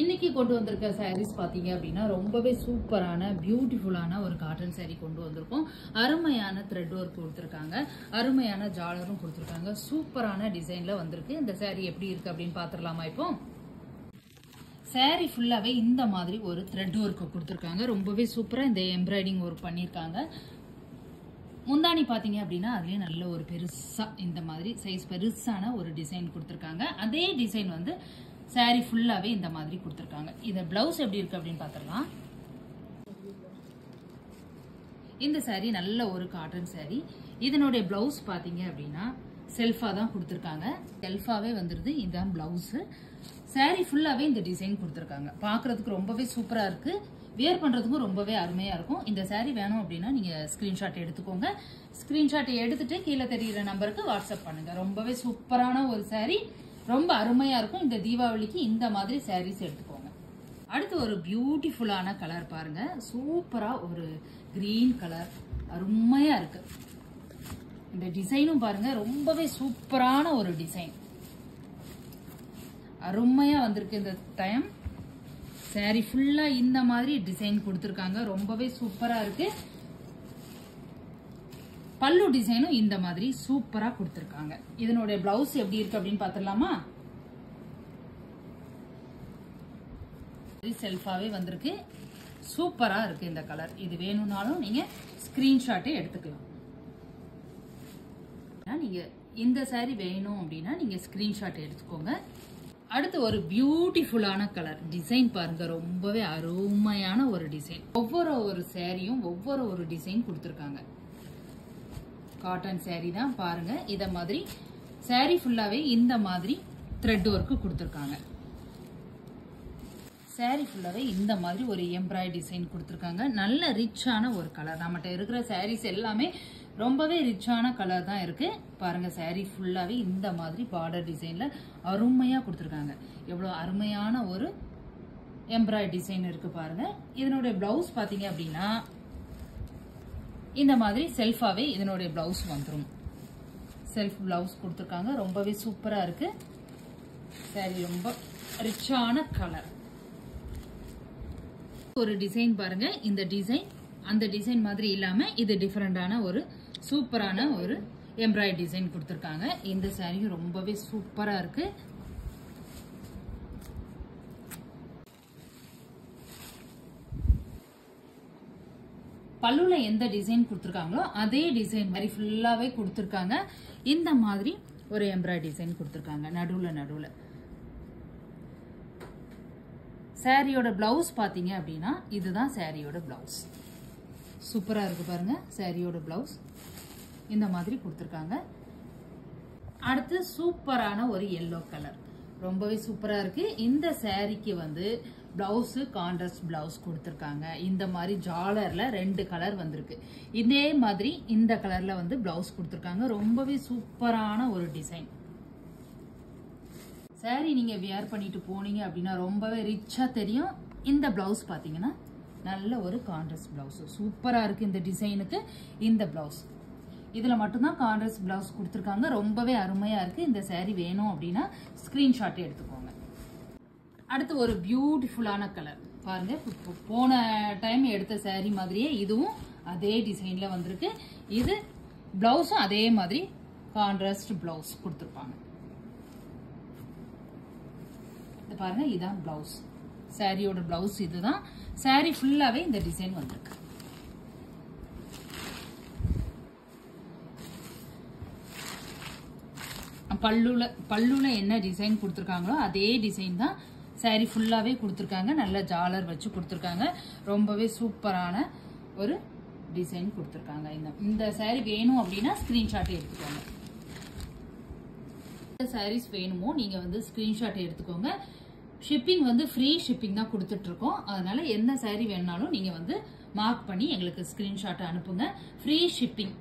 இன்னைக்கு கொண்டு வந்திருக்க சாரீஸ் பாத்தீங்க அப்படின்னா ரொம்பவே சூப்பரான பியூட்டிஃபுல்லான ஒரு காட்டன் சாரீ கொண்டு வந்திருக்கோம். அருமையான த்ரெட் ஒர்க் கொடுத்துருக்காங்க, அருமையான ஜாலரும் கொடுத்துருக்காங்க, சூப்பரான டிசைன்ல வந்திருக்கு. இந்த சாரீ எப்படி இருக்கு அப்படின்னு பாத்துடலாமா? இப்போ சாரீ ஃபுல்லாவே இந்த மாதிரி ஒரு த்ரெட் ஒர்க் கொடுத்துருக்காங்க. ரொம்பவே சூப்பரா இந்த எம்ப்ராய்டிங் ஒர்க் பண்ணிருக்காங்க. முந்தானி பாத்தீங்க அப்படின்னா அதுலயே நல்ல ஒரு பெருசா இந்த மாதிரி சைஸ் பெருசான ஒரு டிசைன் கொடுத்துருக்காங்க. அதே டிசைன் வந்து சாரி ஃபுல்லாவே இந்த மாதிரி கொடுத்துருக்காங்க. இந்த பிளவுஸ் எப்படி இருக்கு அப்படின்னு பாத்திரலாம். இந்த சாரி நல்ல ஒரு காட்டன் சாரி. இதனுடைய பிளவுஸ் பாத்தீங்க அப்படின்னா செல்ஃபா தான் கொடுத்துருக்காங்க. செல்ஃபாவே வந்துருது. இதுதான் பிளவுஸ். சாரி ஃபுல்லாவே இந்த டிசைன் கொடுத்துருக்காங்க. பாக்குறதுக்கு ரொம்பவே சூப்பரா இருக்கு. வியர் பண்றதுக்கும் ரொம்பவே அருமையா இருக்கும். இந்த சாரி வேணும் அப்படின்னா நீங்க ஸ்கிரீன்ஷாட் எடுத்துக்கோங்க. ஸ்கிரீன்ஷாட் எடுத்துட்டு கீழே தெரியுற நம்பருக்கு வாட்ஸ்அப் பண்ணுங்க. ரொம்பவே சூப்பரான ஒரு சாரி, ரொம்ப அருமையா இருக்கும். இந்த தீபாவளிக்கு இந்த மாதிரி சாரீஸ் எடுத்துக்கோங்க. அடுத்து ஒரு பியூட்டிஃபுல்லான கலர் பாருங்க. சூப்பரா ஒரு கிரீன் கலர் அருமையா இருக்கு. இந்த டிசைனும் பாருங்க ரொம்பவே சூப்பரான ஒரு டிசைன், அருமையா வந்திருக்கு. இந்த டைம் சாரி ஃபுல்லா இந்த மாதிரி டிசைன் கொடுத்திருக்காங்க. ரொம்பவே சூப்பரா இருக்கு. பல்லு டிசைனும் இந்த மாதிரி சூப்பரா கொடுத்திருக்காங்க. இதனுடைய பிளவுஸ் எப்படி இருக்கு அப்படின்னு பாத்துடலாமா? செல்ஃபாவே வந்திருக்கு. சூப்பரா இருக்கு இந்த கலர். இது வேணும்னாலும் நீங்க ஸ்கிரீன்ஷாட்டே எடுத்துக்கலாம். நீங்க இந்த சாரி வேணும் அப்படின்னா நீங்க ஸ்கிரீன்ஷாட் எடுத்துக்கோங்க. அடுத்து ஒரு பியூட்டிஃபுல்லான கலர் டிசைன் பாருங்க. ரொம்பவே அருமையான ஒரு டிசைன். ஒவ்வொரு சாரியும் ஒவ்வொரு டிசைன் கொடுத்திருக்காங்க. காட்டன் சாரி தான் பாருங்க. இத மாதிரி சாரி ஃபுல்லாவே இந்த மாதிரி த்ரெட் ஒர்க் கொடுத்திருக்காங்க. சாரி ஃபுல்லாவே இந்த மாதிரி ஒரு எம்ப்ராய்டரி டிசைன் கொடுத்திருக்காங்க. நல்ல ரிச்சான ஒரு கலர். நம்மகிட்ட இருக்கிற சாரீஸ் எல்லாமே ரொம்பவே ரிச்சான கலர் தான் இருக்கு. பாருங்க சாரி ஃபுல்லாவே இந்த மாதிரி பார்டர் டிசைன்ல அருமையா கொடுத்திருக்காங்க. எவ்வளவு அருமையான ஒரு எம்ப்ராய்டரி டிசைன் இருக்கு பாருங்க. இதனுடைய பிளவுஸ் பாத்தீங்க அப்படின்னா இந்த மாதிரி செல்ஃபாவே இதனுடைய பிளவுஸ் வந்துடும். செல்ஃப் பிளவுஸ் கொடுத்திருக்காங்க. ரொம்பவே சூப்பரா இருக்கு. சாரி ரொம்ப ரிச்சான கலர். ஒரு டிசைன் பாருங்க. இந்த டிசைன் அந்த டிசைன் மாதிரி இல்லாம இது டிஃபரெண்டான ஒரு சூப்பரான ஒரு எம்ப்ராய்டரி டிசைன் கொடுத்திருக்காங்க. இந்த சாரியும் ரொம்பவே சூப்பரா இருக்கு. பல்லுல எந்த டிசைன் கொடுத்திருக்காங்களோ அதே டிசைன் மாதிரி ஃபுல்லாவே கொடுத்திருக்காங்க. இந்த மாதிரி ஒரு எம்ப்ராய்டரி டிசைன் கொடுத்திருக்காங்க நடுவுல. சாரியோட பிளவுஸ் பாத்தீங்க அப்படின்னா இதுதான் சாரியோட பிளவுஸ். சூப்பரா இருக்கு பாருங்க. சாரியோட பிளவுஸ் இந்த மாதிரி கொடுத்திருக்காங்க. அடுத்து சூப்பரான ஒரு எல்லோ கலர், ரொம்பவே சூப்பரா இருக்கு. இந்த சாரிக்கு வந்து பிளவுஸ் கான்ட்ராஸ்ட் பிளவுஸ் கொடுத்திருக்காங்க. இந்த மாதிரி ஜாலர்ல 2 கலர் வந்திருக்கு. இதே மாதிரி இந்த கலர்ல வந்து பிளவுஸ் கொடுத்திருக்காங்க. ரொம்பவே சூப்பரான ஒரு டிசைன். சாரி நீங்க வியர் பண்ணிட்டு போனீங்க அப்படின்னா ரொம்பவே ரிச்சா தெரியும். இந்த பிளவுஸ் பாத்தீங்கன்னா நல்ல ஒரு கான்ட்ராஸ்ட் பிளவுஸ் சூப்பரா இருக்கு. இந்த டிசைனுக்கு இந்த பிளவுஸ் இதுல மட்டும்தான் கான்ட்ராஸ்ட் பிளவுஸ் கொடுத்திருக்காங்க. ரொம்பவே அருமையா இருக்கு. இந்த சாரி வேணும் அப்படின்னா ஸ்கிரீன்ஷாட் எடுத்துக்கோங்க. அடுத்து ஒரு பியூட்டிஃபுல்லான கலர் பாருங்க. போன டைம் எடுத்த சாரி மாதிரியே இதுவும் அதே டிசைன்ல வந்திருக்கு. இது பிளவுஸும் அதே மாதிரி கான்ட்ராஸ்ட் பிளவுஸ் கொடுத்திருப்பாங்க. இது பாருங்க, இதுதான் பிளவுஸ். சாரியோட பிளவுஸ் இதுதான். சாரி ஃபுல்லாவே இந்த டிசைன் வந்திருக்கு. பல்லுல என்ன டிசைன் கொடுத்திருக்காங்களோ அதே டிசைன் தான் சாரி ஃபுல்லாவே கொடுத்திருக்காங்க. நல்ல ஜாலர் வச்சு கொடுத்திருக்காங்க. ரொம்பவே சூப்பரான ஒரு டிசைன் கொடுத்திருக்காங்க. இந்த சாரி வேணும் அப்படின்னா ஸ்கிரீன்ஷாட் எடுத்துக்கோங்க. சாரீஸ் வேணுமோ நீங்க வந்து ஸ்கிரீன்ஷாட் எடுத்துக்கோங்க. ஷிப்பிங் வந்து ஃப்ரீ ஷிப்பிங் தான் கொடுத்துட்டு இருக்கோம். அதனால எந்த சாரி வேணாலும் நீங்க வந்து மார்க் பண்ணி எங்களுக்கு ஸ்கிரீன்ஷாட் அனுப்புங்க. Free shipping.